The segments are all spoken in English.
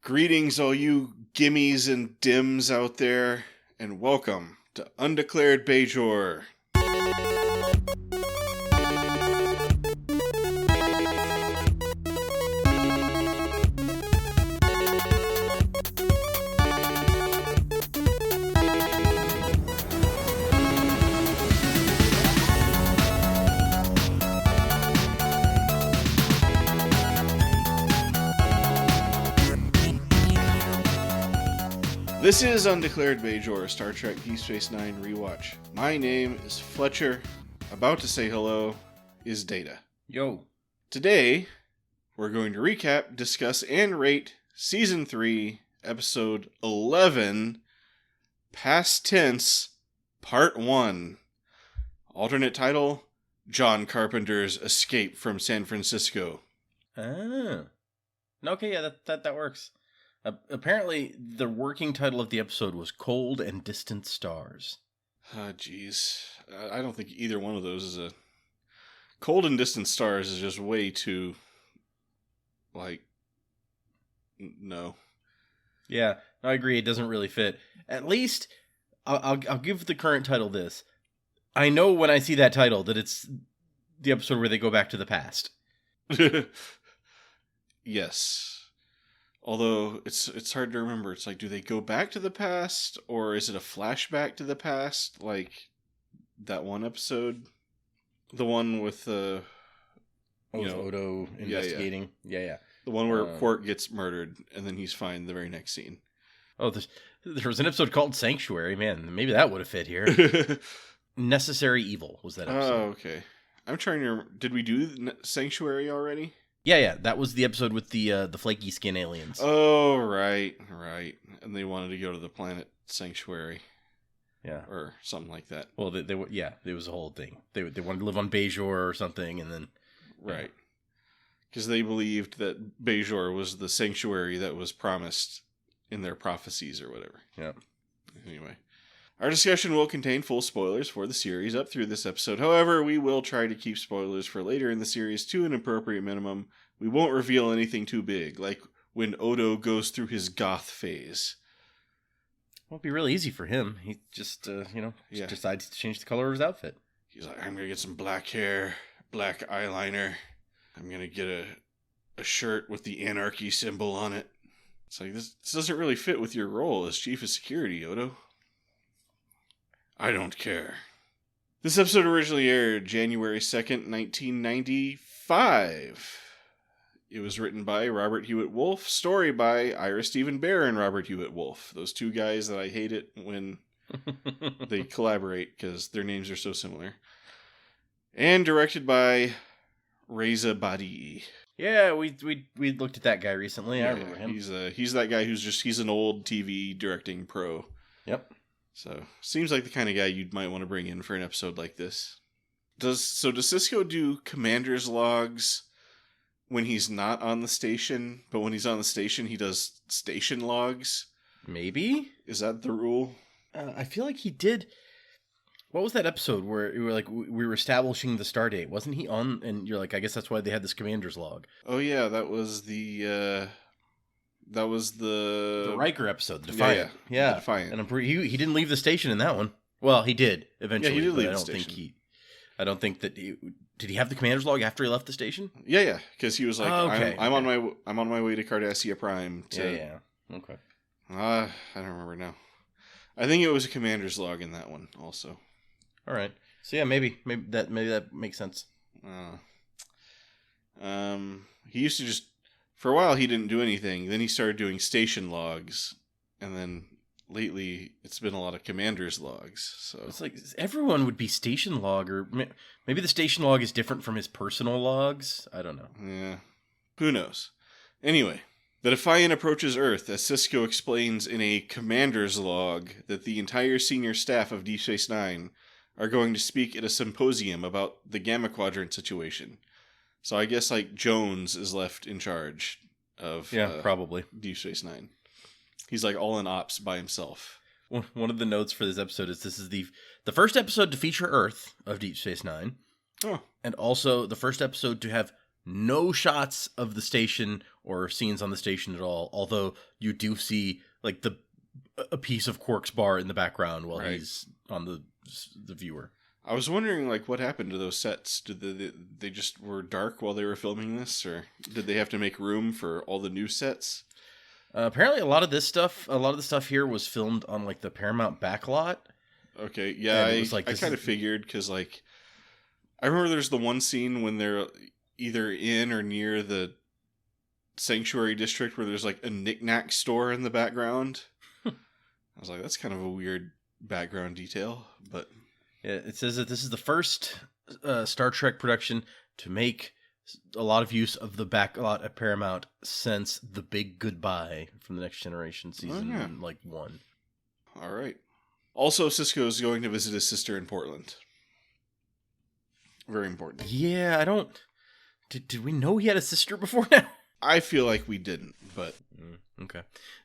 Greetings, all you gimmies and dims out there, and welcome to Undeclared Bajor. This is Undeclared Bajor, Star Trek Deep Space Nine rewatch. My name is Fletcher. About to say hello is Data. Yo. Today, we're going to recap, discuss, and rate Season 3, Episode 11, Past Tense, Part 1. Alternate title, John Carpenter's Escape from San Francisco. Ah. Okay, yeah, that works. Apparently, the working title of the episode was Cold and Distant Stars. Ah, jeez. I don't think either one of those is a... Cold and Distant Stars is just way too... no. Yeah, I agree. It doesn't really fit. At least, I'll give the current title this. I know when I see that title that it's the episode where they go back to the past. Yes. Although, it's hard to remember. It's like, do they go back to the past? Or is it a flashback to the past? Like, that one episode? The one with the... Odo investigating? Yeah. The one where Quark gets murdered, and then he's fine the very next scene. Oh, there was an episode called Sanctuary. Man, maybe that would have fit here. Necessary Evil was that episode. Oh, okay. I'm trying to remember. Did we do Sanctuary already? Yeah. That was the episode with the flaky skin aliens. Oh, right. And they wanted to go to the planet Sanctuary. Yeah. Or something like that. Well, they it was a whole thing. They wanted to live on Bajor or something, and then... Right. Because they believed that Bajor was the sanctuary that was promised in their prophecies or whatever. Yeah. Anyway. Our discussion will contain full spoilers for the series up through this episode. However, we will try to keep spoilers for later in the series to an appropriate minimum. We won't reveal anything too big, like when Odo goes through his goth phase. Well, it'd be really easy for him. He just, decides to change the color of his outfit. He's like, I'm going to get some black hair, black eyeliner. I'm going to get a shirt with the anarchy symbol on it. It's like, this doesn't really fit with your role as chief of security, Odo. I don't care. This episode originally aired January 2nd, 1995. It was written by Robert Hewitt Wolfe, story by Ira Stephen Bear and Robert Hewitt Wolfe. Those two guys that I hate it when they collaborate because their names are so similar. And directed by Reza Badi. Yeah, we looked at that guy recently. Yeah, I remember him. He's that guy he's an old TV directing pro. Yep. So, seems like the kind of guy you might want to bring in for an episode like this. Does Sisko do commander's logs when he's not on the station, but when he's on the station, he does station logs? Maybe? Is that the rule? I feel like he did. What was that episode where we were establishing the star date? Wasn't he on? And you're like, I guess that's why they had this commander's log. Oh yeah, that was the Riker episode, the Defiant. Yeah. The Defiant. And he didn't leave the station in that one. Well, he did eventually. Yeah, he did leave the station. I don't think that did he have the commander's log after he left the station? Yeah, because he was like, okay. I'm on my way to Cardassia Prime. Yeah. Okay. I don't remember now. I think it was a commander's log in that one also. All right. So yeah, maybe that makes sense. He used to just, for a while he didn't do anything. Then he started doing station logs, and then lately it's been a lot of commander's logs. So it's like everyone would be station log, or maybe the station log is different from his personal logs. I don't know. Yeah, who knows? Anyway, the Defiant approaches Earth as Sisko explains in a commander's log that the entire senior staff of Deep Space Nine are going to speak at a symposium about the Gamma Quadrant situation. So I guess like Jones is left in charge of probably Deep Space Nine. He's like all in ops by himself. One of the notes for this episode is this is the first episode to feature Earth of Deep Space Nine. Oh. And also the first episode to have no shots of the station or scenes on the station at all. Although you do see like a piece of Quark's bar in the background while he's on the viewer. I was wondering, like, what happened to those sets? Did they just were dark while they were filming this, or did they have to make room for all the new sets? Apparently, a lot of the stuff here was filmed on like the Paramount backlot. Okay, yeah, I kind of figured, because like I remember there's the one scene when they're either in or near the Sanctuary District where there's like a knick-knack store in the background. I was like, that's kind of a weird background detail, but yeah, it says that this is the first Star Trek production to make a lot of use of the backlot at Paramount since The Big Goodbye from The Next Generation season 1. All right. Also, Sisko is going to visit his sister in Portland. Very important. Yeah, I don't... Did we know he had a sister before now? I feel like we didn't, but... Okay.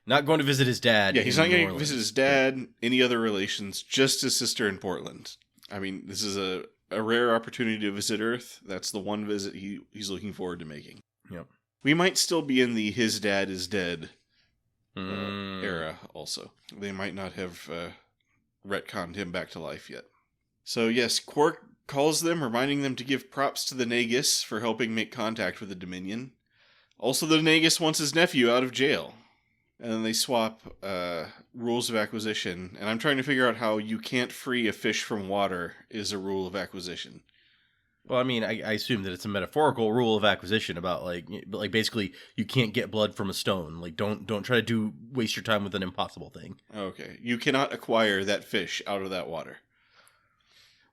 Not going to visit his dad. Yeah, he's not going to visit his dad, any other relations, just his sister in Portland. I mean, this is a rare opportunity to visit Earth. That's the one visit he's looking forward to making. Yep. We might still be in the his dad is dead era also. They might not have retconned him back to life yet. So yes, Quark calls them, reminding them to give props to the Nagus for helping make contact with the Dominion. Also, the Nagus wants his nephew out of jail. And then they swap rules of acquisition. And I'm trying to figure out how you can't free a fish from water is a rule of acquisition. Well, I mean, I assume that it's a metaphorical rule of acquisition about like basically you can't get blood from a stone. Like don't try to waste your time with an impossible thing. Okay, you cannot acquire that fish out of that water.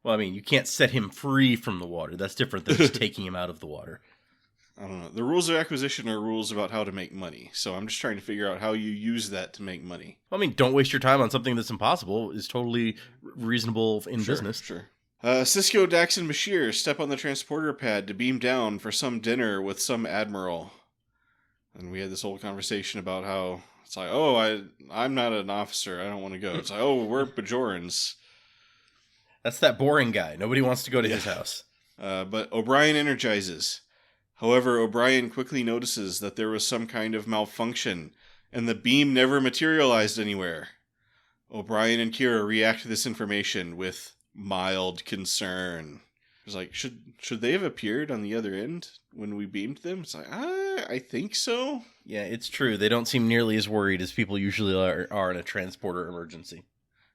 Well, I mean, you can't set him free from the water. That's different than just taking him out of the water. I don't know. The rules of acquisition are rules about how to make money. So I'm just trying to figure out how you use that to make money. I mean, don't waste your time on something that's impossible is totally reasonable in business. Sure. Sisko, Dax, and Bashir step on the transporter pad to beam down for some dinner with some admiral. And we had this whole conversation about how it's like, oh, I'm not an officer. I don't want to go. It's like, oh, we're Bajorans. That's that boring guy. Nobody wants to go to his house. But O'Brien energizes. However, O'Brien quickly notices that there was some kind of malfunction, and the beam never materialized anywhere. O'Brien and Kira react to this information with mild concern. It's like, should they have appeared on the other end when we beamed them? It's like, I think so. Yeah, it's true. They don't seem nearly as worried as people usually are in a transporter emergency.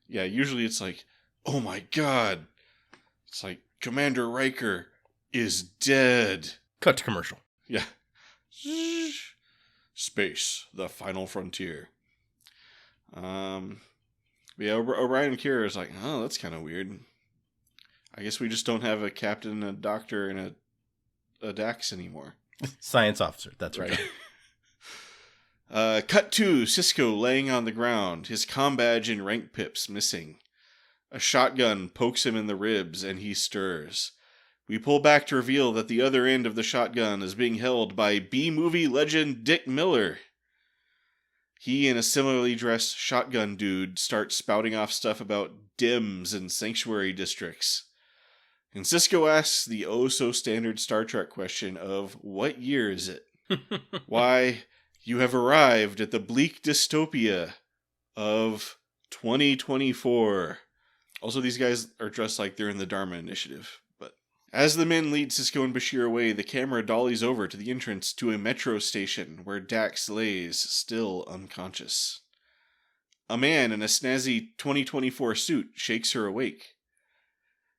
Yeah, usually it's like, oh my god. It's like, Commander Riker is dead. Cut to commercial. Yeah. Space, the final frontier. Yeah, O'Brien and Kira is like, oh, that's kind of weird. I guess we just don't have a captain, a doctor, and a Dax anymore. Science officer, that's right. Cut to Sisko laying on the ground, his comm badge and rank pips missing. A shotgun pokes him in the ribs, and he stirs. We pull back to reveal that the other end of the shotgun is being held by B-movie legend Dick Miller. He and a similarly dressed shotgun dude start spouting off stuff about DIMS and sanctuary districts. And Sisko asks the oh-so-standard Star Trek question of, what year is it? Why, you have arrived at the bleak dystopia of 2024. Also, these guys are dressed like they're in the Dharma Initiative. As the men lead Sisko and Bashir away, the camera dollies over to the entrance to a metro station where Dax lays, still unconscious. A man in a snazzy 2024 suit shakes her awake.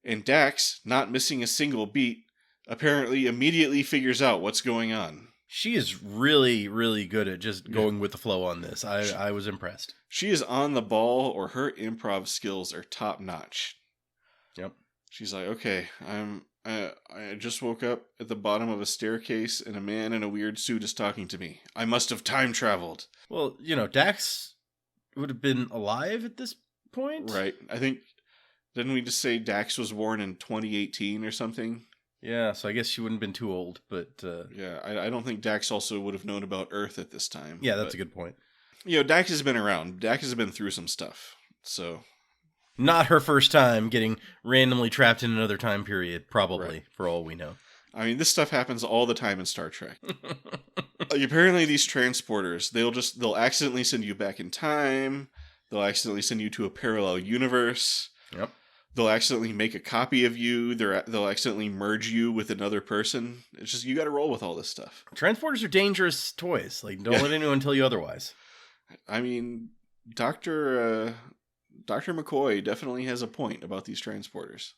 And Dax, not missing a single beat, apparently immediately figures out what's going on. She is really, really good at just going with the flow on this. I was impressed. She is on the ball, or her improv skills are top-notch. Yep. She's like, okay, I just woke up at the bottom of a staircase and a man in a weird suit is talking to me. I must have time traveled. Well, Dax would have been alive at this point. Right. I think, didn't we just say Dax was born in 2018 or something? Yeah, so I guess she wouldn't have been too old, but... Yeah, I don't think Dax also would have known about Earth at this time. Yeah, that's a good point. Dax has been around. Dax has been through some stuff, so... Not her first time getting randomly trapped in another time period, probably, right. For all we know. I mean, this stuff happens all the time in Star Trek. Apparently these transporters, they'll accidentally send you back in time. They'll accidentally send you to a parallel universe. Yep. They'll accidentally make a copy of you. They'll accidentally merge you with another person. It's just, you got to roll with all this stuff. Transporters are dangerous toys. Like, don't let anyone tell you otherwise. I mean, Dr. McCoy definitely has a point about these transporters.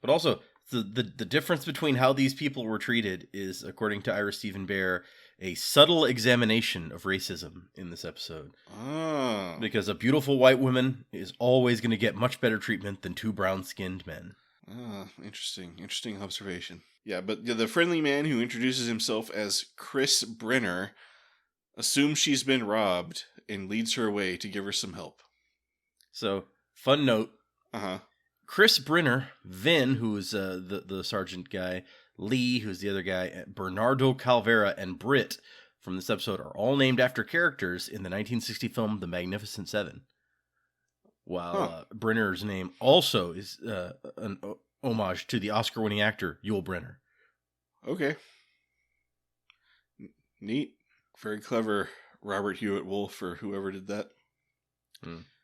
But also, the difference between how these people were treated is, according to Ira Stephen Bear, a subtle examination of racism in this episode. Oh. Because a beautiful white woman is always going to get much better treatment than two brown-skinned men. Oh, interesting. Interesting observation. Yeah, but the friendly man who introduces himself as Chris Brenner assumes she's been robbed and leads her away to give her some help. So, fun note. Uh-huh. Chris Brenner, Vin, who's the sergeant guy, Lee, who's the other guy, Bernardo Calvera, and Britt from this episode are all named after characters in the 1960 film The Magnificent Seven. While Brenner's name also is an homage to the Oscar-winning actor Yul Brynner. Okay. Neat. Very clever, Robert Hewitt Wolf, or whoever did that.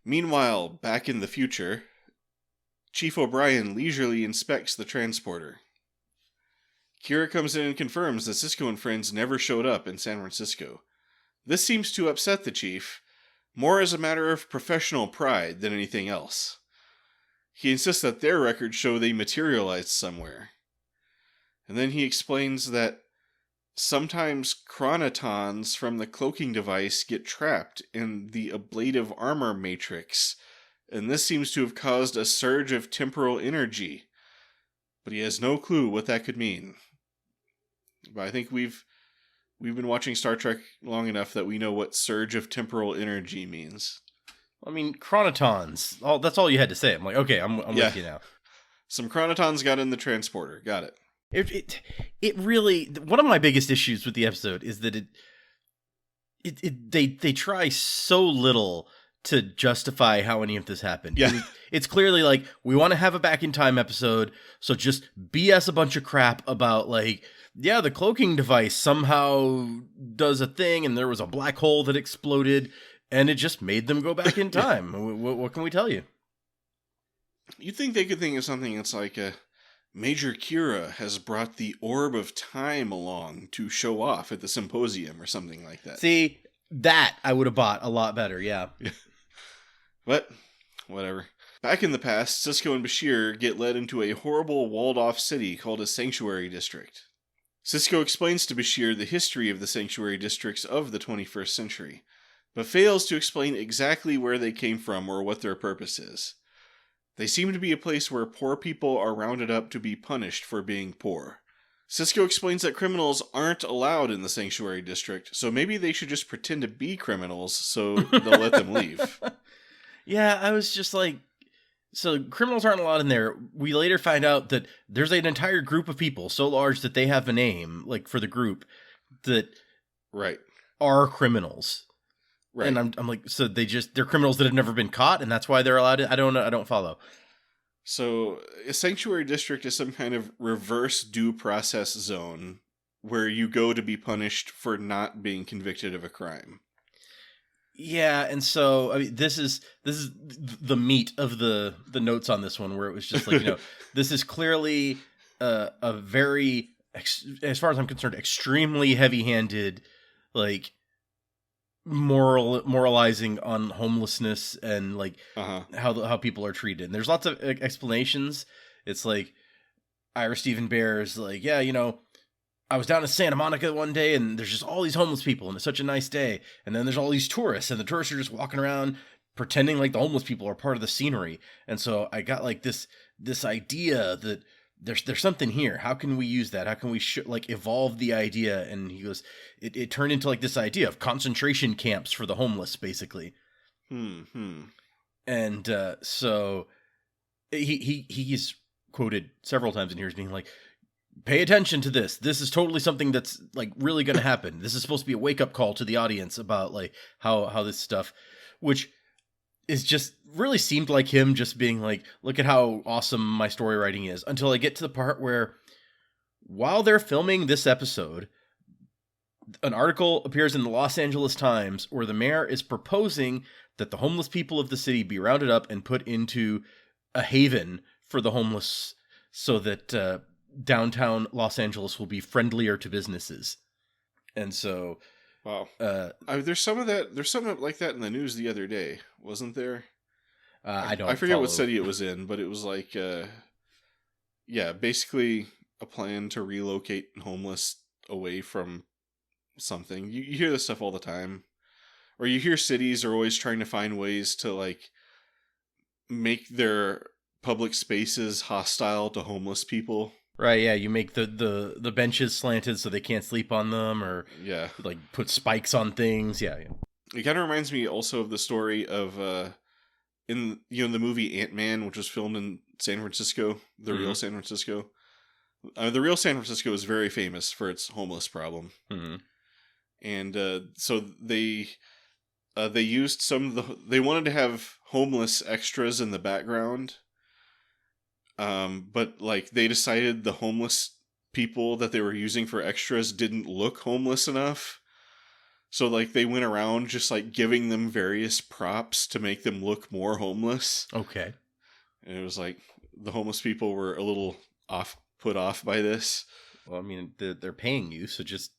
Meanwhile, back in the future, Chief O'Brien leisurely inspects the transporter. Kira comes in and confirms that Sisko and friends never showed up in San Francisco. This seems to upset the chief, more as a matter of professional pride than anything else. He insists that their records show they materialized somewhere. And then he explains that sometimes chronotons from the cloaking device get trapped in the ablative armor matrix, and this seems to have caused a surge of temporal energy. But he has no clue what that could mean. But I think we've been watching Star Trek long enough that we know what surge of temporal energy means. I mean, chronotons. That's all you had to say. I'm like, okay, I'm with you now. Some chronotons got in the transporter. Got it. It really, one of my biggest issues with the episode is that they try so little to justify how any of this happened. Yeah. It's clearly like, we want to have a back in time episode, so just BS a bunch of crap about like, yeah, the cloaking device somehow does a thing and there was a black hole that exploded and it just made them go back in time. What can we tell you? You'd think they could think of something that's like Major Kira has brought the orb of time along to show off at the symposium or something like that. See, that I would have bought a lot better, yeah. But, whatever. Back in the past, Sisko and Bashir get led into a horrible walled-off city called a Sanctuary District. Sisko explains to Bashir the history of the Sanctuary Districts of the 21st century, but fails to explain exactly where they came from or what their purpose is. They seem to be a place where poor people are rounded up to be punished for being poor. Sisko explains that criminals aren't allowed in the Sanctuary District, so maybe they should just pretend to be criminals so they'll let them leave. Yeah, I was just like, so criminals aren't allowed in there. We later find out that there's an entire group of people so large that they have a name, like for the group, that are criminals. Right. And I'm like, so they're criminals that have never been caught, and that's why they're allowed to, I don't know, I don't follow. So a Sanctuary District is some kind of reverse due process zone where you go to be punished for not being convicted of a crime. Yeah, and so I mean, this is the meat of the notes on this one, where it was just like, this is clearly a very, as far as I'm concerned, extremely heavy-handed, like moralizing on homelessness and like how people are treated. And there's lots of explanations. It's like Ira Stephen Bear is like, yeah, I was down in Santa Monica one day and there's just all these homeless people and it's such a nice day. And then there's all these tourists and the tourists are just walking around pretending like the homeless people are part of the scenery. And so I got like this idea that there's something here. How can we use that? How can we evolve the idea? And he goes, it turned into like this idea of concentration camps for the homeless, basically. And so he's quoted several times in here as being like, pay attention to this. This is totally something that's like really going to happen. This is supposed to be a wake up call to the audience about like how this stuff, which is just really seemed like him just being like, look at how awesome my story writing is, until I get to the part where while they're filming this episode, an article appears in the Los Angeles Times where the mayor is proposing that the homeless people of the city be rounded up and put into a haven for the homeless so that downtown Los Angeles will be friendlier to businesses. And so... Wow. There's some of that. There's something like that in the news the other day, wasn't there? I forget what city it was in, but it was like, basically a plan to relocate homeless away from something. You hear this stuff all the time, or you hear cities are always trying to find ways to like make their public spaces hostile to homeless people. Right, yeah, you make the benches slanted so they can't sleep on them, or like put spikes on things. Yeah. It kind of reminds me also of the story of in the movie Ant-Man, which was filmed in San Francisco, the real San Francisco. The real San Francisco is very famous for its homeless problem, and so they used some of they wanted to have homeless extras in the background. But like they decided the homeless people that they were using for extras didn't look homeless enough. So like they went around just like giving them various props to make them look more homeless. Okay. And it was like the homeless people were a little put off by this. Well, I mean, they're paying you, so just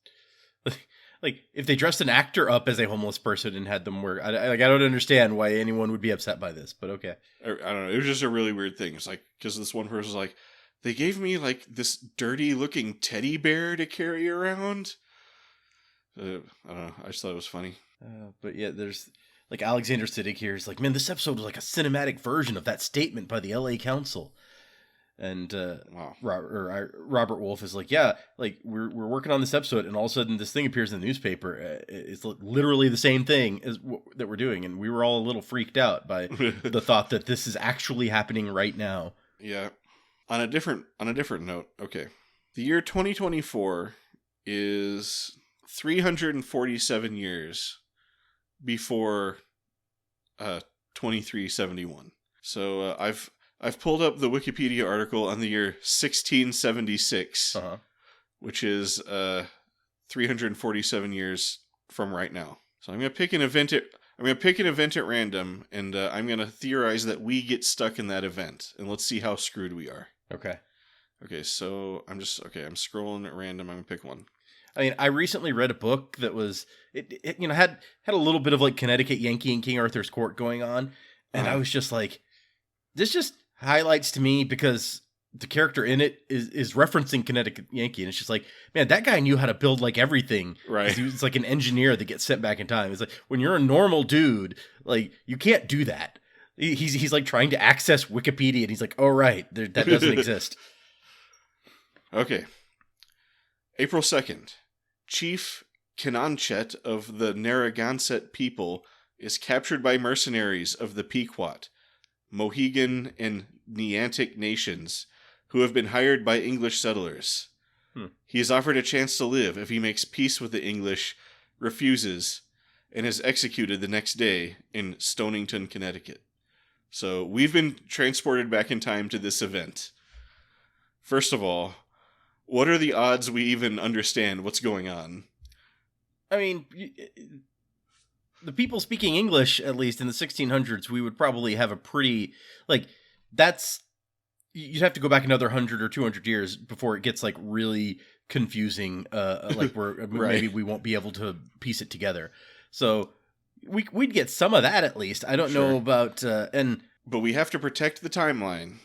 like if they dressed an actor up as a homeless person and had them work, I don't understand why anyone would be upset by this, but okay. I don't know. It was just a really weird thing. It's like, because this one person was like, they gave me like this dirty looking teddy bear to carry around. I don't know. I just thought it was funny. But yeah, there's like Alexander Siddig here is like, man, this episode was like a cinematic version of that statement by the LA Council. And wow. Robert Wolf is like, yeah, like we're working on this episode, and all of a sudden this thing appears in the newspaper. It's literally the same thing as that we're doing, and we were all a little freaked out by the thought that this is actually happening right now. Yeah. On a different note, okay, the year 2024 is 347 years before 2371. So I've pulled up the Wikipedia article on the year 1676, which is 347 years from right now. So I'm going to pick an event at random, and I'm going to theorize that we get stuck in that event, and let's see how screwed we are. Okay. Okay, so I'm scrolling at random. I'm going to pick one. I mean, I recently read a book that was it had a little bit of like Connecticut Yankee and King Arthur's Court going on, and I was just like, this just highlights to me, because the character in it is referencing Connecticut Yankee, and it's just like, man, that guy knew how to build like everything. Right. He was like an engineer that gets sent back in time. It's like, when you're a normal dude, like you can't do that. He's like trying to access Wikipedia, and he's like, oh right, that doesn't exist. Okay. April 2nd. Chief Kinanchet of the Narragansett people is captured by mercenaries of the Pequot, Mohegan, and Niantic nations, who have been hired by English settlers. He is offered a chance to live if he makes peace with the English, refuses, and is executed the next day in Stonington, Connecticut. So we've been transported back in time to this event. First of all, what are the odds we even understand what's going on? I mean, the people speaking English, at least in the 1600s, we would probably have a pretty, like, you'd have to go back another 100 or 200 years before it gets, like, really confusing, like, where maybe we won't be able to piece it together. So we'd get some of that, at least. I don't know about, But we have to protect the timeline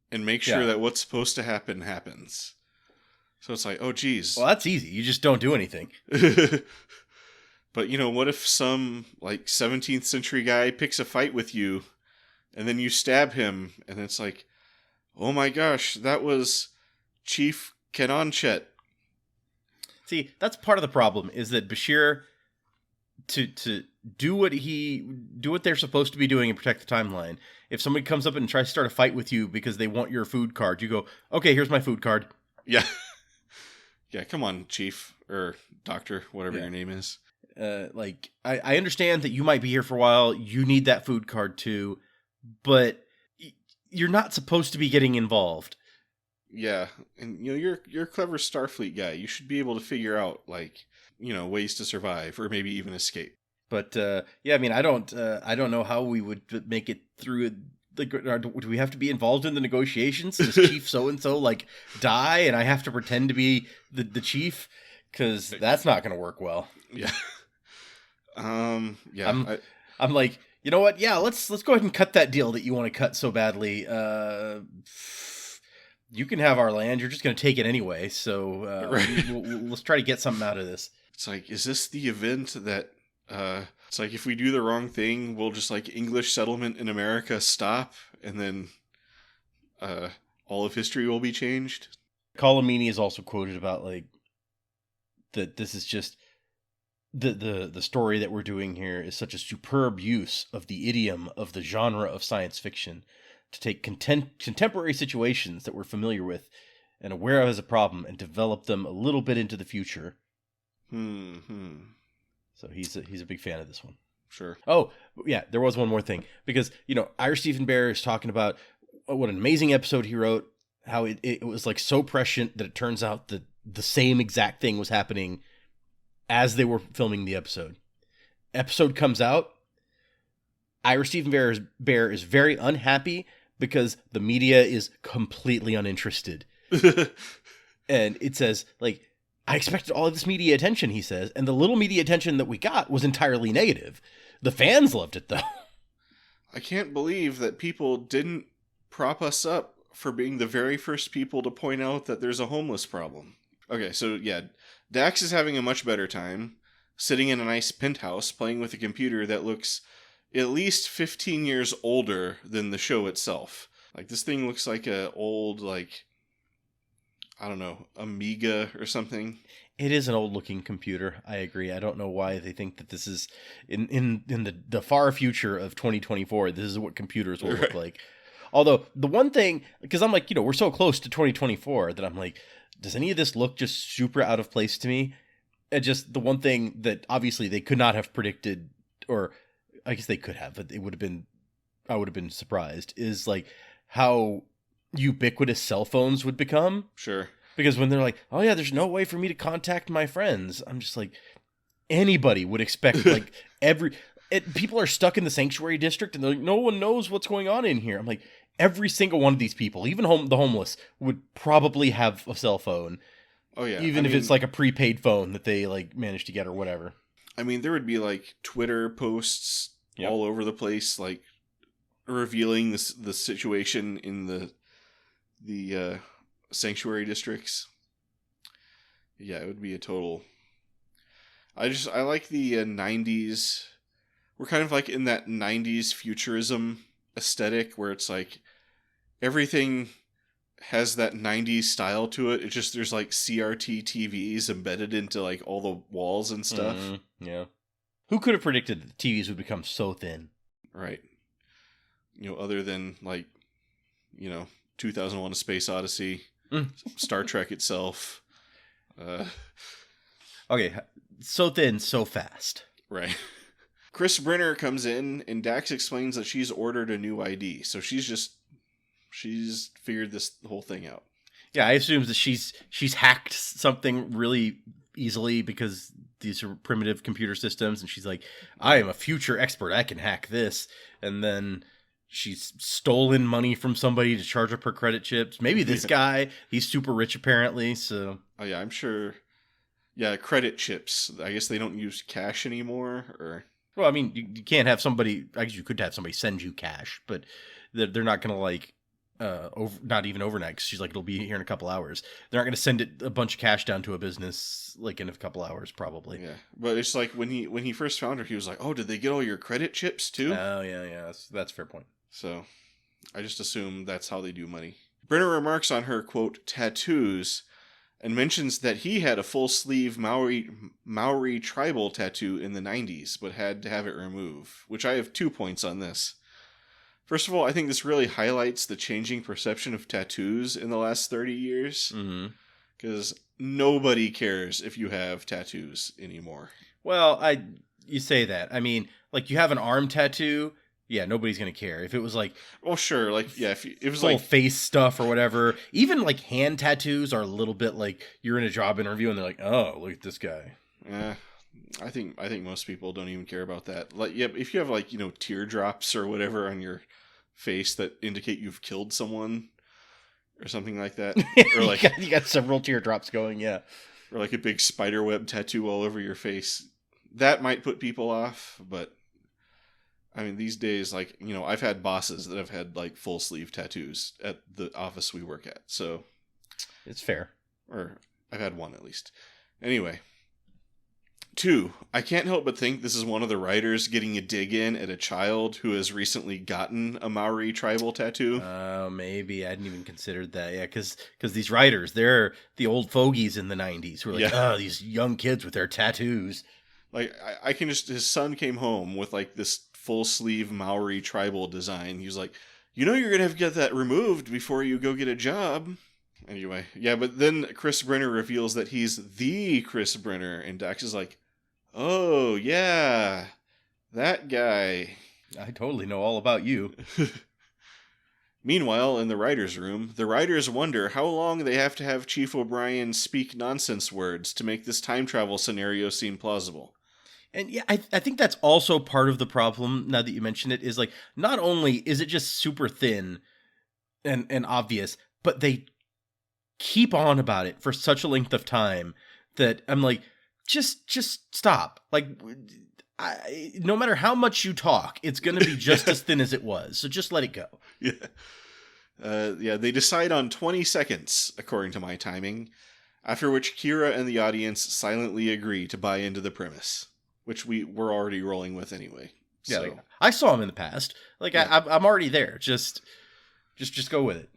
and make sure that what's supposed to happen happens. So it's like, oh, geez. Well, that's easy. You just don't do anything. But, what if some, like, 17th century guy picks a fight with you, and then you stab him, and it's like, oh my gosh, that was Chief Kinanchet. See, that's part of the problem, is that Bashir, to do what they're supposed to be doing and protect the timeline, if somebody comes up and tries to start a fight with you because they want your food card, you go, okay, here's my food card. Yeah. Yeah, come on, Chief, or Doctor, whatever your name is. Like, I understand that you might be here for a while, you need that food card too, but you're not supposed to be getting involved. Yeah, and you're a clever Starfleet guy. You should be able to figure out like ways to survive or maybe even escape. But yeah, I mean, I don't know how we would make it through. Do we have to be involved in the negotiations? Does Chief so and so like die, and I have to pretend to be the chief? Because that's not going to work well. Yeah. Yeah. I'm like, you know what? Yeah, let's go ahead and cut that deal that you want to cut so badly. You can have our land. You're just going to take it anyway. So right. let's try to get something out of this. It's like, is this the event that? It's like if we do the wrong thing, we'll just like English settlement in America stop, and then all of history will be changed. Colomini is also quoted about like that this is just the story that we're doing here is such a superb use of the idiom of the genre of science fiction to take contemporary situations that we're familiar with and aware of as a problem and develop them a little bit into the future. So he's a big fan of this one. Sure. Oh, yeah, there was one more thing. Because, Irish Stephen Bear is talking about what an amazing episode he wrote, how it was like so prescient that it turns out that the same exact thing was happening as they were filming the episode. Episode comes out, Irish Stephen Bear is very unhappy because the media is completely uninterested. And it says, like, I expected all of this media attention, he says, and the little media attention that we got was entirely negative. The fans loved it, though. I can't believe that people didn't prop us up for being the very first people to point out that there's a homeless problem. Okay, so yeah, Dax is having a much better time, sitting in a nice penthouse, playing with a computer that looks at least 15 years older than the show itself. Like, this thing looks like a old, like, I don't know, Amiga or something. It is an old-looking computer. I agree. I don't know why they think that this is in the far future of 2024. This is what computers will look like. Although the one thing, because I'm like, we're so close to 2024 that I'm like, does any of this look just super out of place to me? And just the one thing that obviously they could not have predicted, or I guess they could have, but I would have been surprised, is like how ubiquitous cell phones would become. Sure. Because when they're like, oh yeah, there's no way for me to contact my friends, I'm just like, anybody would expect like people are stuck in the sanctuary district and they're like, no one knows what's going on in here. I'm like, every single one of these people, even the homeless, would probably have a cell phone. Oh yeah. Even if it's like a prepaid phone that they like managed to get or whatever. I mean, there would be like Twitter posts all over the place, like revealing the situation in the sanctuary districts. Yeah, it would be a total. I like the 90s. We're kind of like in that 90s futurism aesthetic where it's like everything has that 90s style to it. It's just there's like CRT TVs embedded into like all the walls and stuff. Yeah. Who could have predicted that the TVs would become so thin? Right. Other than like, 2001: A Space Odyssey, Star Trek itself. Okay, so thin, so fast. Right. Chris Brenner comes in, and Dax explains that she's ordered a new ID. So she's figured this whole thing out. Yeah, I assume that she's hacked something really easily because these are primitive computer systems, and she's like, I am a future expert, I can hack this. And then she's stolen money from somebody to charge up her credit chips. Maybe this guy, he's super rich apparently, so... Oh yeah, I'm sure... Yeah, credit chips. I guess they don't use cash anymore, or... Well, I mean, you can't have somebody... I guess you could have somebody send you cash, but they're not going to, like... not even overnight, because she's like, it'll be here in a couple hours. They're not going to send it a bunch of cash down to a business, like, in a couple hours, probably. Yeah, but it's like, when he first found her, he was like, oh, did they get all your credit chips, too? Oh, yeah, that's a fair point. So, I just assume that's how they do money. Brenner remarks on her, quote, tattoos, and mentions that he had a full-sleeve Maori tribal tattoo in the 90s, but had to have it removed, which I have 2 points on this. First of all, I think this really highlights the changing perception of tattoos in the last 30 years, because nobody cares if you have tattoos anymore. Well, you say that. I mean, like, you have an arm tattoo, Yeah, nobody's gonna care. If it was like, well, sure, like, yeah, if it was full like face stuff or whatever, even like hand tattoos are a little bit like you're in a job interview and they're like, oh, look at this guy. I think most people don't even care about that. Like, yeah, if you have like, teardrops or whatever on your face that indicate you've killed someone or something like that, or like you got several teardrops going, yeah, or like a big spider web tattoo all over your face, that might put people off. But I mean, these days, like, I've had bosses that have had like full sleeve tattoos at the office we work at, so it's fair. Or I've had one at least. Anyway. 2, I can't help but think this is one of the writers getting a dig in at a child who has recently gotten a Maori tribal tattoo. Oh, maybe. I hadn't even considered that. Yeah, because these writers, they're the old fogies in the 90s who are like, oh, these young kids with their tattoos. Like, I can just, his son came home with like this full sleeve Maori tribal design. He was like, you're going to have to get that removed before you go get a job. Anyway, yeah, but then Chris Brenner reveals that he's the Chris Brenner, and Dax is like, oh, yeah, that guy. I totally know all about you. Meanwhile, in the writer's room, the writers wonder how long they have to have Chief O'Brien speak nonsense words to make this time travel scenario seem plausible. And yeah, I think that's also part of the problem, now that you mention it, is like, not only is it just super thin and obvious, but they keep on about it for such a length of time that I'm like, just stop. Like, no matter how much you talk, it's going to be just as thin as it was. So just let it go. Yeah. They decide on 20 seconds, according to my timing, after which Kira and the audience silently agree to buy into the premise, which we were already rolling with anyway. Yeah, so. like, I saw him in the past. Like, yeah. I'm already there. Just go with it.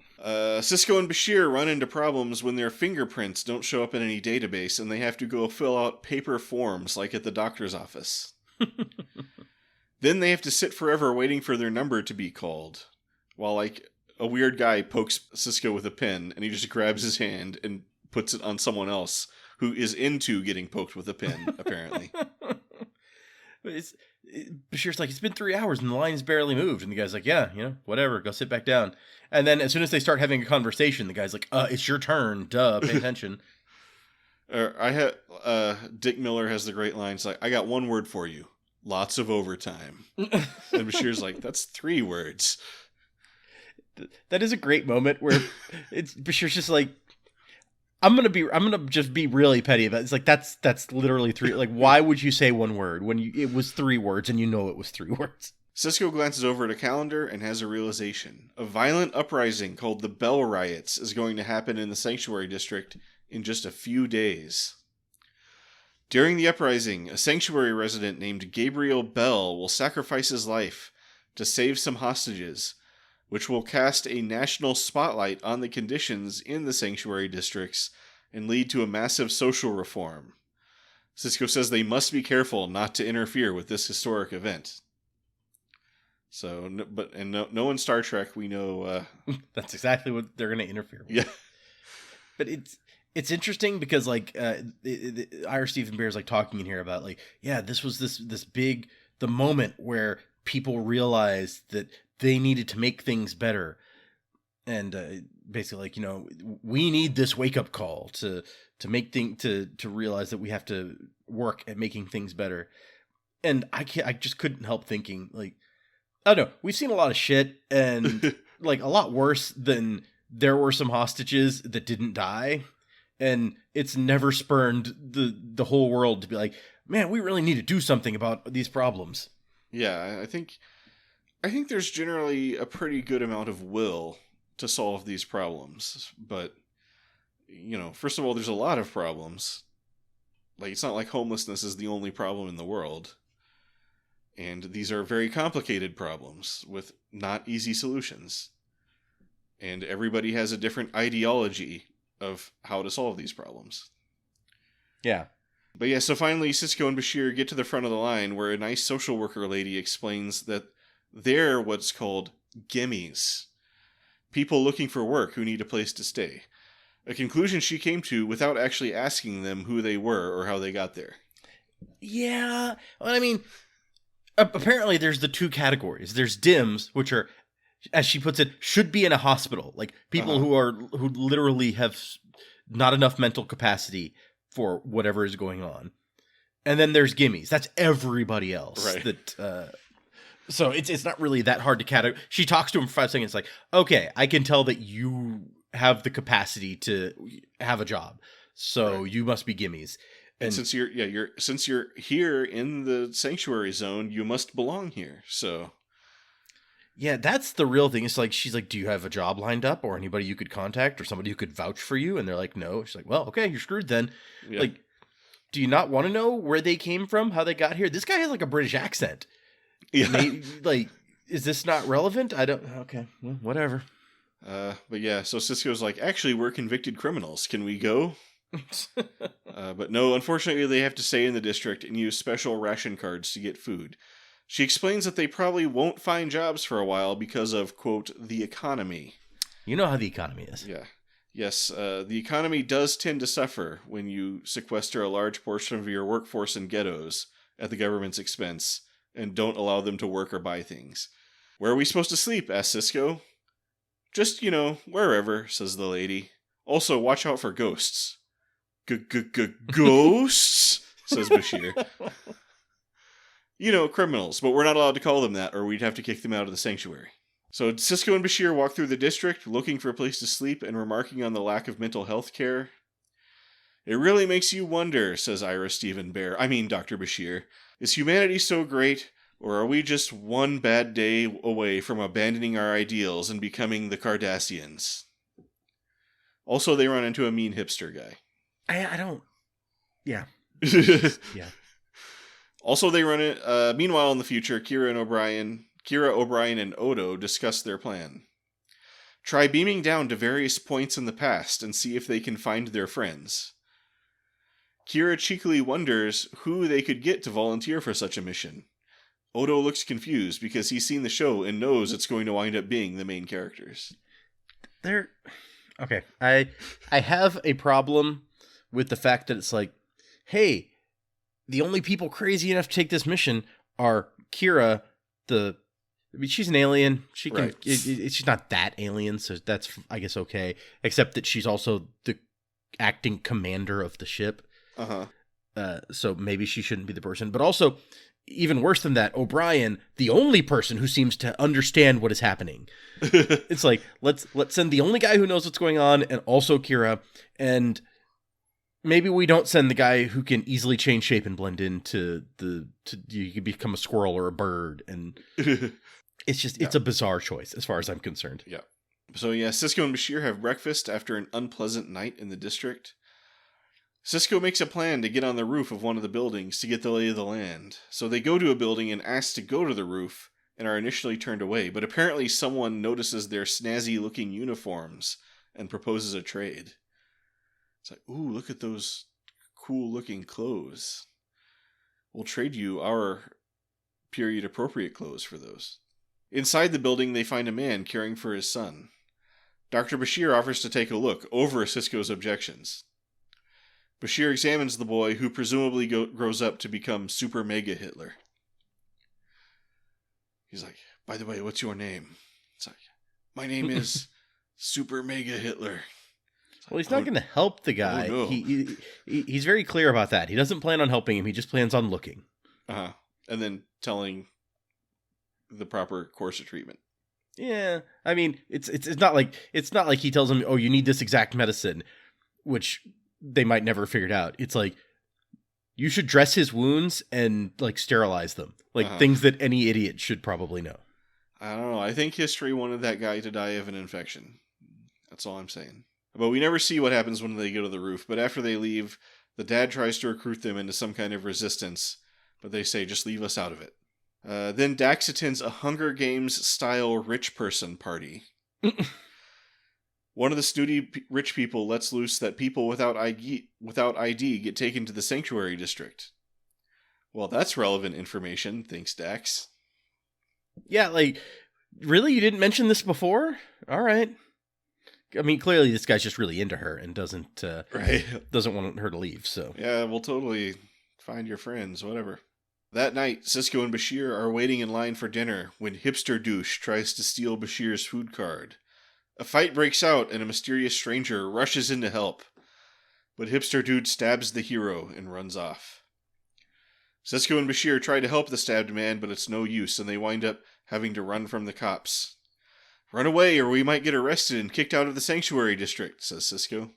Cisco and Bashir run into problems when their fingerprints don't show up in any database and they have to go fill out paper forms like at the doctor's office. Then they have to sit forever waiting for their number to be called, while like a weird guy pokes Cisco with a pen and he just grabs his hand and puts it on someone else who is into getting poked with a pen, apparently. Bashir's like, it's been 3 hours and the line has barely moved. And the guy's like, yeah, whatever, go sit back down. And then as soon as they start having a conversation, the guy's like, it's your turn. Duh, pay attention. Dick Miller has the great line. It's like, I got one word for you. Lots of overtime. And Bashir's like, that's 3 words. That is a great moment where Bashir's just like, I'm gonna just be really petty about it. It's like, that's literally 3. Like, why would you say one word when it was 3 words and it was 3 words? Cisco glances over at a calendar and has a realization. A violent uprising called the Bell Riots is going to happen in the Sanctuary District in just a few days. During the uprising, a Sanctuary resident named Gabriel Bell will sacrifice his life to save some hostages, which will cast a national spotlight on the conditions in the Sanctuary Districts and lead to a massive social reform. Cisco says they must be careful not to interfere with this historic event. So, no in Star Trek we know. That's exactly what they're going to interfere with. Yeah, but it's interesting because like Irish Stephen Bear's like talking in here about like, yeah, this was this big the moment where people realized that they needed to make things better, and basically like, we need this wake up call to make to realize that we have to work at making things better. And I just couldn't help thinking like, I don't know. We've seen a lot of shit and like a lot worse than there were some hostages that didn't die. And it's never spurned the whole world to be like, man, we really need to do something about these problems. Yeah, I think there's generally a pretty good amount of will to solve these problems. But, first of all, there's a lot of problems. Like, it's not like homelessness is the only problem in the world. And these are very complicated problems with not easy solutions. And everybody has a different ideology of how to solve these problems. Yeah. But yeah, so finally Cisco and Bashir get to the front of the line where a nice social worker lady explains that they're what's called gimmies. People looking for work who need a place to stay. A conclusion she came to without actually asking them who they were or how they got there. Yeah. Well, I mean, apparently there's the two categories. There's DIMS, which are, as she puts it, should be in a hospital. Like people who literally have not enough mental capacity for whatever is going on. And then there's gimmies. That's everybody else. Right. That so it's not really that hard to categorize. She talks to him for 5 seconds, like, okay, I can tell that you have the capacity to have a job. So you must be gimmies. And since you're here in the sanctuary zone, you must belong here. So yeah, that's the real thing. It's like, she's like, do you have a job lined up or anybody you could contact or somebody who could vouch for you? And they're like, no. She's like, well, okay, you're screwed then. Yeah. Like, do you not want to know where they came from, how they got here? This guy has like a British accent. Yeah. Maybe, like, is this not relevant? I don't. Okay, well, whatever. But yeah, so Cisco's like, actually, we're convicted criminals. Can we go? But no, unfortunately, they have to stay in the district and use special ration cards to get food. She explains that they probably won't find jobs for a while because of, quote, the economy. You know how the economy is. Yeah. Yes, the economy does tend to suffer when you sequester a large portion of your workforce in ghettos at the government's expense and don't allow them to work or buy things. Where are we supposed to sleep? Asked Cisco. Just, wherever, says the lady. Also, watch out for ghosts. Ghosts? Says Bashir. Criminals, but we're not allowed to call them that or we'd have to kick them out of the sanctuary. So Cisco and Bashir walk through the district, looking for a place to sleep and remarking on the lack of mental health care. It really makes you wonder, says Dr. Bashir. Is humanity so great, or are we just one bad day away from abandoning our ideals and becoming the Cardassians? Also, they run into a mean hipster guy. I don't... Yeah. Yeah. Also, they run it... meanwhile, in the future, Kira, O'Brien, and Odo discuss their plan. Try beaming down to various points in the past and see if they can find their friends. Kira cheekily wonders who they could get to volunteer for such a mission. Odo looks confused because he's seen the show and knows it's going to wind up being the main characters. Okay. I have a problem with the fact that it's like, hey, the only people crazy enough to take this mission are Kira, she's an alien. She can. Right. She's not that alien, so that's, I guess, okay. Except that she's also the acting commander of the ship. So maybe she shouldn't be the person. But also, even worse than that, O'Brien, the only person who seems to understand what is happening. It's like, let's send the only guy who knows what's going on, and also Kira, and maybe we don't send the guy who can easily change shape and blend into you can become a squirrel or a bird, and it's just, it's a bizarre choice as far as I'm concerned. Yeah. So yeah, Cisco and Bashir have breakfast after an unpleasant night in the district. Cisco makes a plan to get on the roof of one of the buildings to get the lay of the land. So they go to a building and ask to go to the roof and are initially turned away, but apparently someone notices their snazzy-looking uniforms and proposes a trade. It's like, ooh, look at those cool-looking clothes. We'll trade you our period-appropriate clothes for those. Inside the building, they find a man caring for his son. Dr. Bashir offers to take a look over Cisco's objections. Bashir examines the boy, who presumably grows up to become Super Mega Hitler. He's like, by the way, what's your name? It's like, my name is Super Mega Hitler. Well, he's not going to help the guy. Oh, no. He's very clear about that. He doesn't plan on helping him. He just plans on looking. And then telling the proper course of treatment. Yeah, I mean, it's not like he tells him, oh, you need this exact medicine, which they might never figure it out. It's like, you should dress his wounds and like sterilize them, like things that any idiot should probably know. I don't know. I think history wanted that guy to die of an infection. That's all I'm saying. But we never see what happens when they go to the roof. But after they leave, the dad tries to recruit them into some kind of resistance, but they say, just leave us out of it. Then Dax attends a Hunger Games-style rich person party. One of the snooty rich people lets loose that people without ID get taken to the sanctuary district. Well, that's relevant information, thinks Dax. Yeah, like, really? You didn't mention this before? All right. I mean, clearly this guy's just really into her and doesn't want her to leave, so. Yeah, we'll totally find your friends, whatever. That night, Sisko and Bashir are waiting in line for dinner when Hipster Douche tries to steal Bashir's food card. A fight breaks out and a mysterious stranger rushes in to help. But Hipster Dude stabs the hero and runs off. Sisko and Bashir try to help the stabbed man, but it's no use, and they wind up having to run from the cops. "Run away, or we might get arrested and kicked out of the sanctuary district," says Sisko.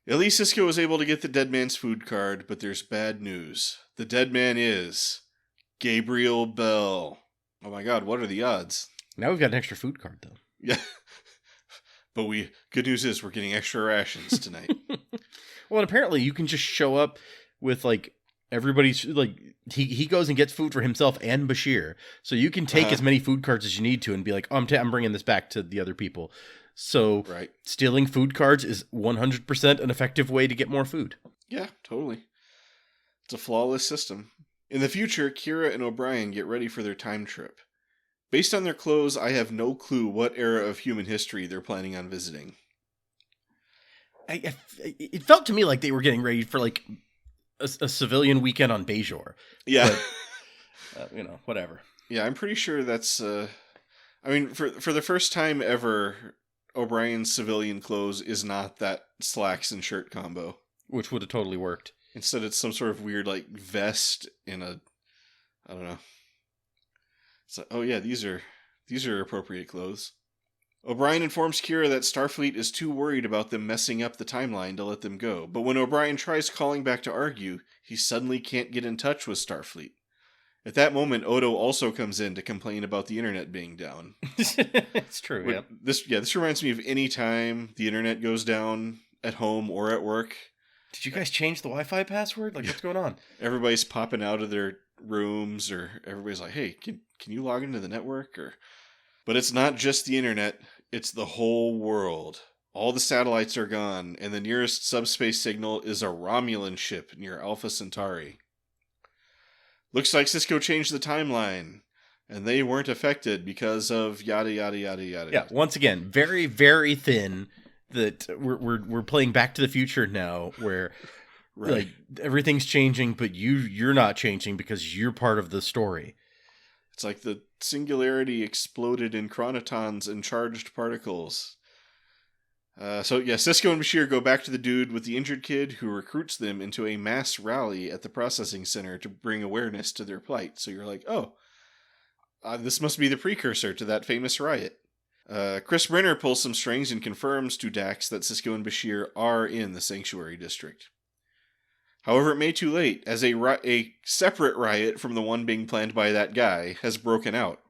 At least Sisko is able to get the dead man's food card, but there's bad news. The dead man is Gabriel Bell. Oh my god, what are the odds? Now we've got an extra food card, though. Yeah. But good news is we're getting extra rations tonight. Well, and apparently you can just show up with, like, everybody's, like, he goes and gets food for himself and Bashir. So you can take as many food cards as you need to and be like, oh, I'm bringing this back to the other people. So stealing food cards is 100% an effective way to get more food. Yeah, totally. It's a flawless system. In the future, Kira and O'Brien get ready for their time trip. Based on their clothes, I have no clue what era of human history they're planning on visiting. It felt to me like they were getting ready for, like, a civilian weekend on Bajor. Yeah. But, whatever. Yeah, I'm pretty sure that's... for the first time ever, O'Brien's civilian clothes is not that slacks and shirt combo. Which would have totally worked. Instead, it's some sort of weird, like, vest in a... I don't know. It's like, oh yeah, these are appropriate clothes. O'Brien informs Kira that Starfleet is too worried about them messing up the timeline to let them go, but when O'Brien tries calling back to argue, he suddenly can't get in touch with Starfleet. At that moment, Odo also comes in to complain about the internet being down. It's true, yeah. This reminds me of any time the internet goes down at home or at work. Did you guys change the Wi-Fi password? Like, what's going on? Everybody's popping out of their rooms, or everybody's like, hey, can you log into the network? But it's not just the internet, it's the whole world. All the satellites are gone, and the nearest subspace signal is a Romulan ship near Alpha Centauri. Looks like Sisko changed the timeline, and they weren't affected because of yada yada yada yada. Yeah, once again, very, very thin. That we're playing Back to the Future now, where like everything's changing, but you're not changing because you're part of the story. It's like the singularity exploded in chronotons and charged particles. Sisko and Bashir go back to the dude with the injured kid, who recruits them into a mass rally at the processing center to bring awareness to their plight. So you're like, this must be the precursor to that famous riot. Chris Brenner pulls some strings and confirms to Dax that Sisko and Bashir are in the Sanctuary District. However, it may too late, as a separate riot from the one being planned by that guy has broken out,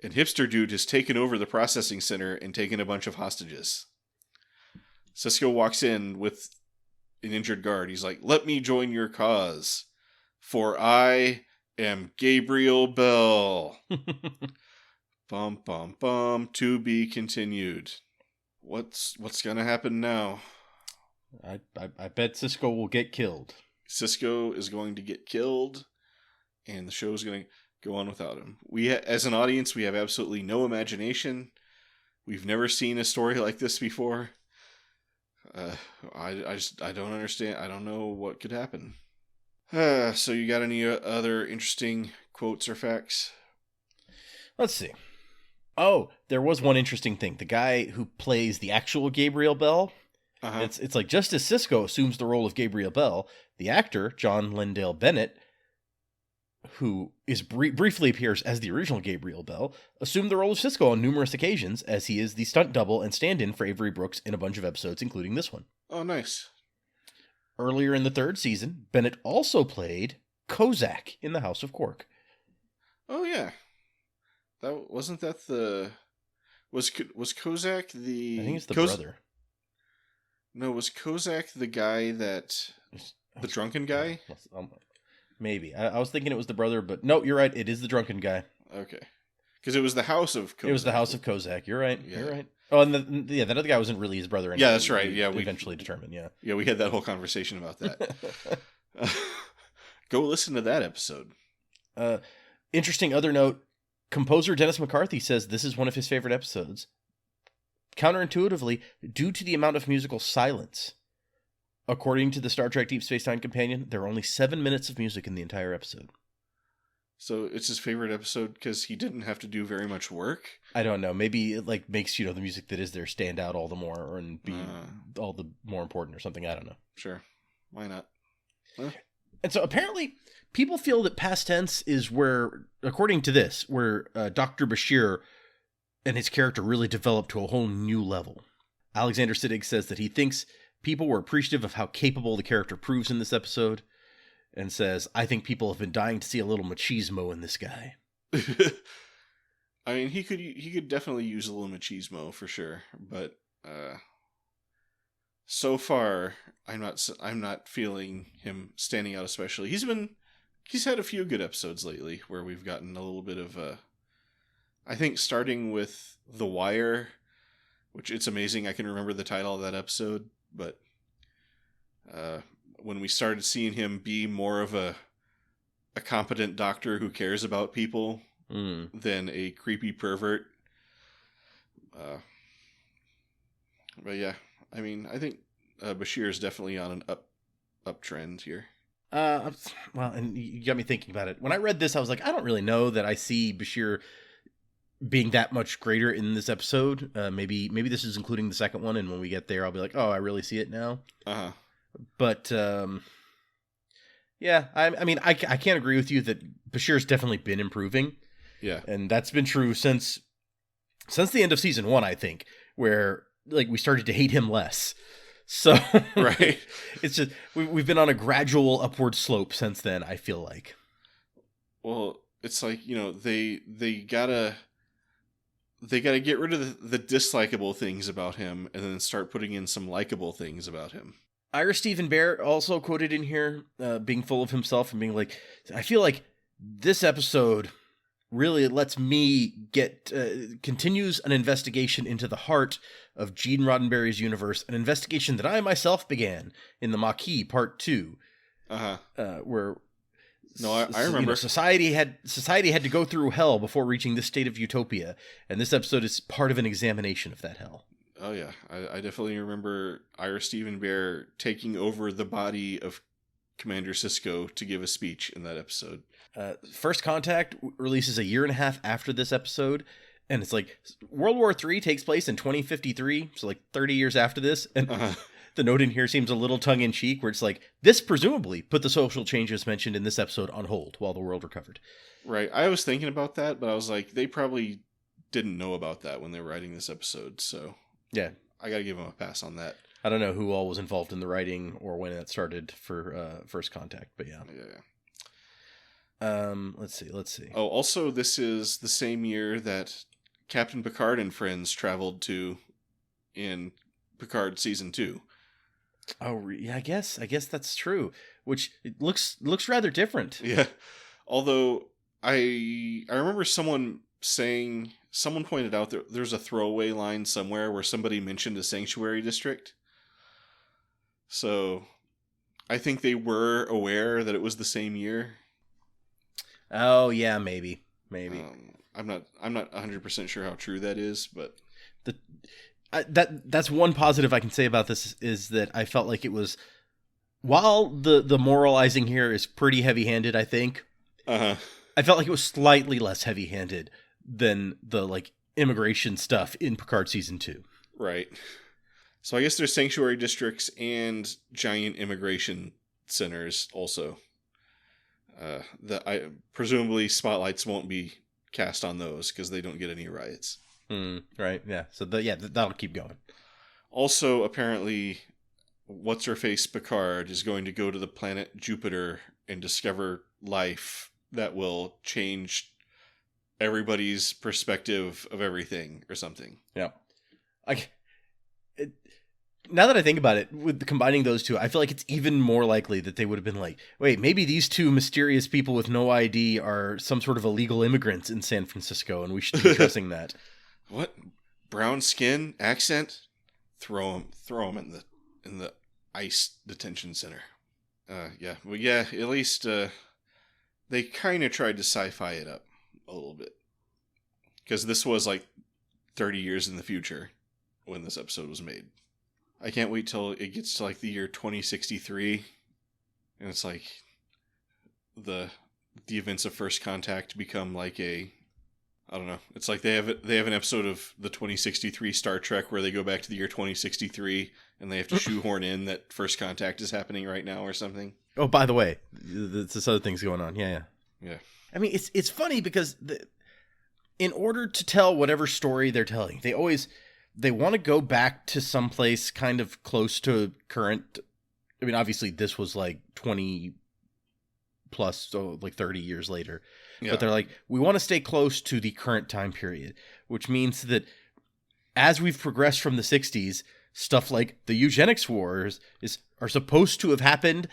and Hipster Dude has taken over the processing center and taken a bunch of hostages. Sisko walks in with an injured guard. He's like, "Let me join your cause, for I am Gabriel Bell." Bum, bum, bum. To be continued. What's gonna happen now? I bet Sisko will get killed. Sisko is going to get killed, and the show is going to go on without him. We, as an audience, we have absolutely no imagination. We've never seen a story like this before. I don't understand. I don't know what could happen. So you got any other interesting quotes or facts? Let's see. Oh, there was one interesting thing. The guy who plays the actual Gabriel Bell, it's like just as Sisko assumes the role of Gabriel Bell, the actor, John Lindale Bennett, who is briefly appears as the original Gabriel Bell, assumed the role of Sisko on numerous occasions, as he is the stunt double and stand-in for Avery Brooks in a bunch of episodes, including this one. Oh, nice. Earlier in the third season, Bennett also played Kozak in the House of Quark. Oh, yeah. Was Kozak the... I think it's the brother. No, was Kozak the guy the drunken guy? Maybe. I was thinking it was the brother, but no, you're right. It is the drunken guy. Okay. Because it was the House of Kozak. It was the House of Kozak. You're right. Yeah. You're right. Oh, and that other guy wasn't really his brother. Anyway. Yeah, that's right. Yeah, we eventually determined. Yeah. Yeah, we had that whole conversation about that. Go listen to that episode. Interesting other note. Composer Dennis McCarthy says this is one of his favorite episodes. Counterintuitively, due to the amount of musical silence. According to the Star Trek Deep Space Nine Companion, there are only 7 minutes of music in the entire episode. So it's his favorite episode because he didn't have to do very much work. I don't know. Maybe it like makes, the music that is there stand out all the more and be all the more important or something. I don't know. Sure. Why not? And so apparently people feel that past tense is where, according to this, where Dr. Bashir and his character really developed to a whole new level. Alexander Siddig says that he thinks people were appreciative of how capable the character proves in this episode, and says, I think people have been dying to see a little machismo in this guy. I mean, he could definitely use a little machismo for sure, but so far I'm not feeling him standing out especially. He's had a few good episodes lately where we've gotten a little bit of I think starting with The Wire, which it's amazing I can remember the title of that episode, but when we started seeing him be more of a competent doctor who cares about people than a creepy pervert. But yeah, I mean, I think Bashir is definitely on an uptrend here. Well, and you got me thinking about it. When I read this, I was like, I don't really know that I see Bashir being that much greater in this episode. Maybe this is including the second one, and when we get there, I'll be like, oh, I really see it now. Uh-huh. But yeah, I mean, I can't agree with you that Bashir's definitely been improving. Yeah, and that's been true since the end of season 1, I think, where like we started to hate him less. So right, it's just we've been on a gradual upward slope since then, I feel like. Well, it's like, they gotta get rid of the dislikable things about him and then start putting in some likable things about him. Ira Stephen Bear also quoted in here, being full of himself and being like, I feel like this episode really lets me continues an investigation into the heart of Gene Roddenberry's universe, an investigation that I myself began in the Maquis Part 2. Where no, I remember society had to go through hell before reaching this state of utopia, and this episode is part of an examination of that hell. Oh yeah, I definitely remember Ira Stephen Bear taking over the body of Commander Sisko to give a speech in that episode. First Contact releases a year and a half after this episode, and it's like World War III takes place in 2053, so like 30 years after this, and the note in here seems a little tongue-in-cheek, where it's like, this presumably put the social changes mentioned in this episode on hold while the world recovered. Right, I was thinking about that, but I was like, they probably didn't know about that when they were writing this episode, so yeah, I gotta give them a pass on that. I don't know who all was involved in the writing or when it started for First Contact, but yeah. Let's see. Oh, also, this is the same year that Captain Picard and friends traveled to in Picard season 2. Oh, yeah, I guess that's true. Which it looks rather different. Yeah, although I remember someone pointed out that there's a throwaway line somewhere where somebody mentioned a sanctuary district. So I think they were aware that it was the same year. Oh yeah, maybe. I'm not 100% sure how true that is, but that's one positive I can say about this is that I felt like it was, while the moralizing here is pretty heavy-handed, I think. I felt like it was slightly less heavy-handed than the like immigration stuff in Picard season 2. Right. So I guess there's sanctuary districts and giant immigration centers also. Presumably spotlights won't be cast on those because they don't get any riots. Right. Yeah. So that'll keep going. Also, apparently, what's-her-face Picard is going to go to the planet Jupiter and discover life that will change everybody's perspective of everything or something. Yeah. Now that I think about it, with combining those two, I feel like it's even more likely that they would have been like, wait, maybe these two mysterious people with no ID are some sort of illegal immigrants in San Francisco, and we should be addressing that. What? Brown skin? Accent? Throw them in the ICE detention center. Yeah. Well, yeah, at least they kind of tried to sci-fi it up a little bit. Because this was like 30 years in the future when this episode was made. I can't wait till it gets to like the year 2063, and it's like the the events of First Contact become like a, I don't know. It's like they have an episode of the 2063 Star Trek where they go back to the year 2063 and they have to shoehorn in that First Contact is happening right now or something. Oh, by the way, this other thing's going on. Yeah. I mean, it's funny because in order to tell whatever story they're telling, they want to go back to someplace kind of close to current. I mean, obviously this was like 20 plus, so like 30 years later. Yeah. But they're like, we want to stay close to the current time period, which means that as we've progressed from the 60s, stuff like the eugenics wars are supposed to have happened,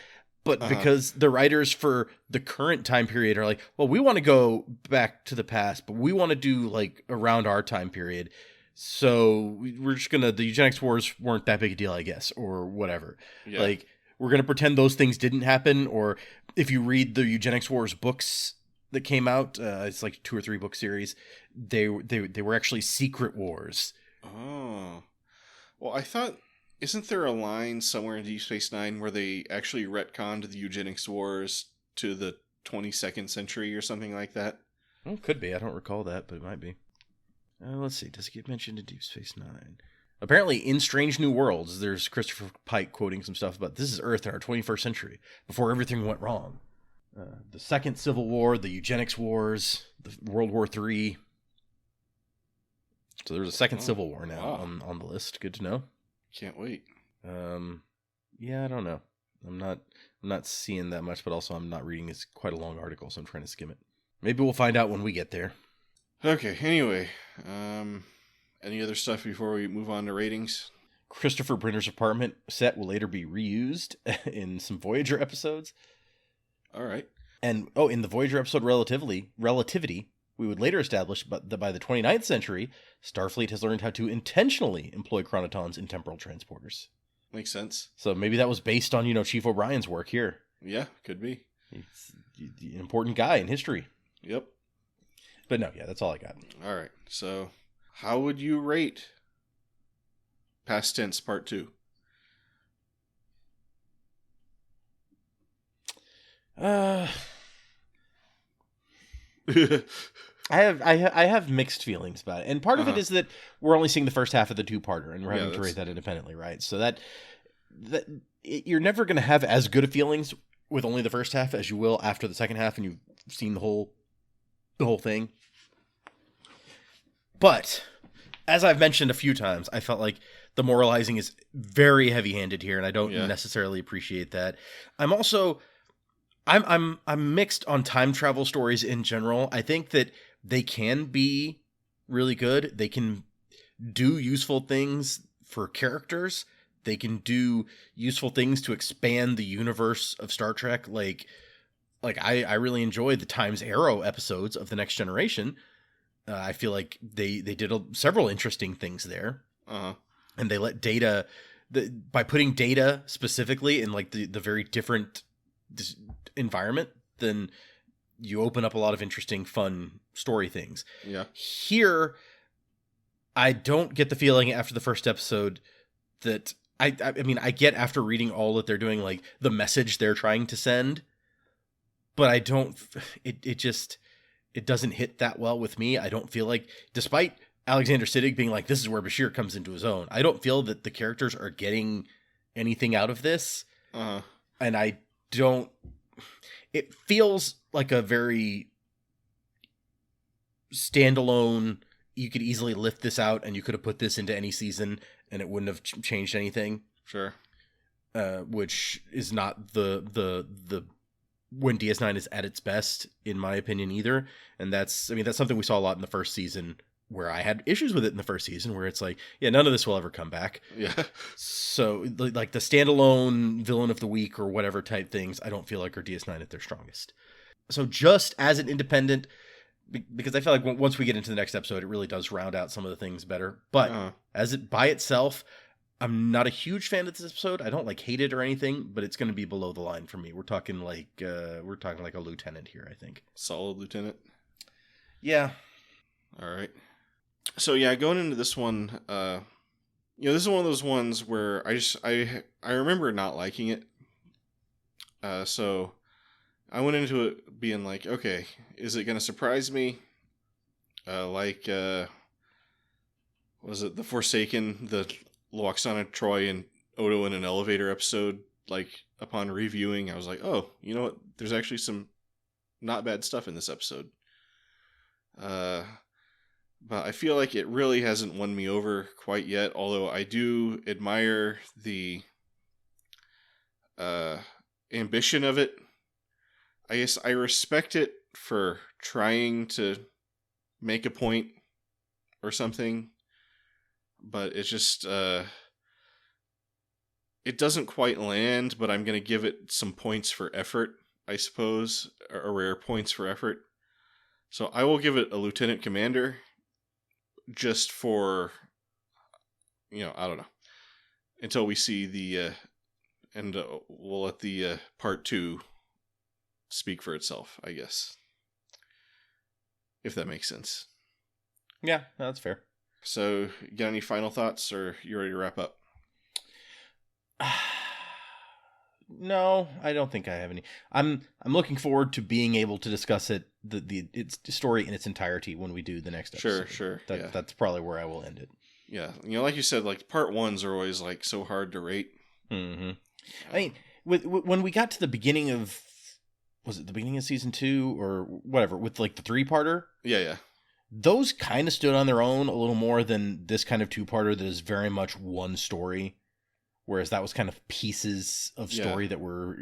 but because the writers for the current time period are like, well, we want to go back to the past, but we want to do like around our time period. So we're just the eugenics wars weren't that big a deal, I guess, or whatever. Yeah. Like, we're going to pretend those things didn't happen. Or if you read the eugenics wars books that came out, it's like 2 or 3 book series, they were actually secret wars. Oh, well, I thought, isn't there a line somewhere in Deep Space Nine where they actually retconned the eugenics wars to the 22nd century or something like that? Well, could be. I don't recall that, but it might be. Let's see. Does it get mentioned in Deep Space Nine? Apparently, in Strange New Worlds, there's Christopher Pike quoting some stuff about this is Earth in our 21st century, before everything went wrong. The Second Civil War, the Eugenics Wars, the World War III. So there's a second Civil War now on the list. Good to know. Can't wait. Yeah, I don't know. I'm not seeing that much, but also I'm not reading. It's quite a long article, so I'm trying to skim it. Maybe we'll find out when we get there. Okay, anyway, any other stuff before we move on to ratings? Christopher Brenner's apartment set will later be reused in some Voyager episodes. All right. And, in the Voyager episode Relativity, we would later establish that by the 29th century, Starfleet has learned how to intentionally employ chronotons in temporal transporters. Makes sense. So maybe that was based on, Chief O'Brien's work here. Yeah, could be. He's an important guy in history. Yep. But no, yeah, that's all I got. All right. So, how would you rate Past Tense Part 2? I have mixed feelings about it, and part of it is that we're only seeing the first half of the 2-parter, and we're having to rate that independently, right? So that you're never going to have as good of feelings with only the first half as you will after the second half, and you've seen the whole thing. But as I've mentioned a few times, I felt like the moralizing is very heavy-handed here, and I don't necessarily appreciate that. I'm also I'm mixed on time travel stories in general. I think that they can be really good. They can do useful things for characters. They can do useful things to expand the universe of Star Trek. Like I really enjoyed the Times Arrow episodes of The Next Generation. I feel like they did several interesting things there. And they let Data, by putting Data specifically in like the very different environment, then you open up a lot of interesting, fun story things. Yeah. Here, I don't get the feeling after the first episode that I mean, I get after reading all that they're doing, like the message they're trying to send, but I don't, it doesn't hit that well with me. I don't feel like, despite Alexander Siddig being like, this is where Bashir comes into his own, I don't feel that the characters are getting anything out of this. And I don't, it feels like a very standalone, you could easily lift this out and you could have put this into any season and it wouldn't have changed anything. Sure. Which is not the when DS9 is at its best, in my opinion, either. And that's something we saw a lot in the first season, where I had issues with it in the first season, where it's like, yeah, none of this will ever come back. Yeah. So like the standalone villain of the week or whatever type things, I don't feel like are DS9 at their strongest. So just as an independent, because I feel like once we get into the next episode, it really does round out some of the things better. But as it by itself, I'm not a huge fan of this episode. I don't hate it or anything, but it's going to be below the line for me. We're talking like a lieutenant here, I think. Solid lieutenant. Yeah. All right. So yeah, going into this one, this is one of those ones where I remember not liking it. So I went into it being like, okay, is it going to surprise me? Was it The Forsaken, the Loxana, Troy, and Odo in an elevator episode? Like, upon reviewing, I was like, oh, you know what? There's actually some not bad stuff in this episode. But I feel like it really hasn't won me over quite yet, although I do admire the ambition of it. I guess I respect it for trying to make a point or something, but it's just, it doesn't quite land, but I'm going to give it some points for effort, I suppose, or rare points for effort. So I will give it a lieutenant commander, just for, I don't know, until we see the, and we'll let the part 2 speak for itself, I guess. If that makes sense. Yeah, that's fair. So, you got any final thoughts, or you ready to wrap up? No, I don't think I have any. I'm looking forward to being able to discuss it, its story in its entirety when we do the next episode. Sure. That's probably where I will end it. Yeah, like you said, like part 1s are always like so hard to rate. Mm-hmm. I mean, when we got to the beginning of, was it the beginning of season 2 or whatever, with like the 3-parter? Yeah. Those kind of stood on their own a little more than this kind of 2-parter that is very much one story. Whereas that was kind of pieces of story that were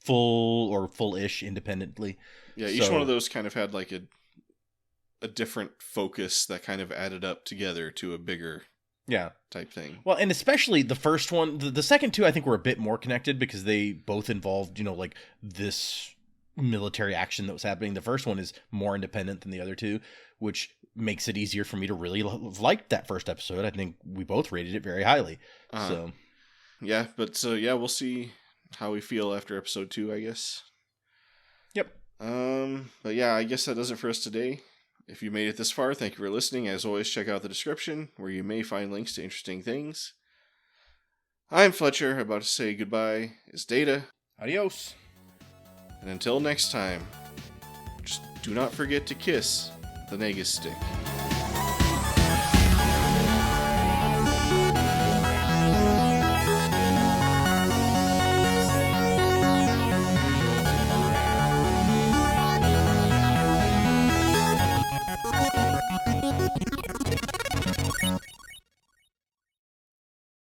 full or full-ish independently. Yeah, each one of those kind of had like a different focus that kind of added up together to a bigger type thing. Well, and especially the first one. The second 2, I think, were a bit more connected because they both involved, like this military action that was happening. The first one is more independent than the other 2, which makes it easier for me to really like that first episode. I think we both rated it very highly. So... Yeah, but we'll see how we feel after episode 2, I guess. Yep. But yeah, I guess that does it for us today. If you made it this far, thank you for listening. As always, check out the description where you may find links to interesting things. I'm Fletcher, about to say goodbye is Data. Adios. And until next time, just do not forget to kiss the Negus stick.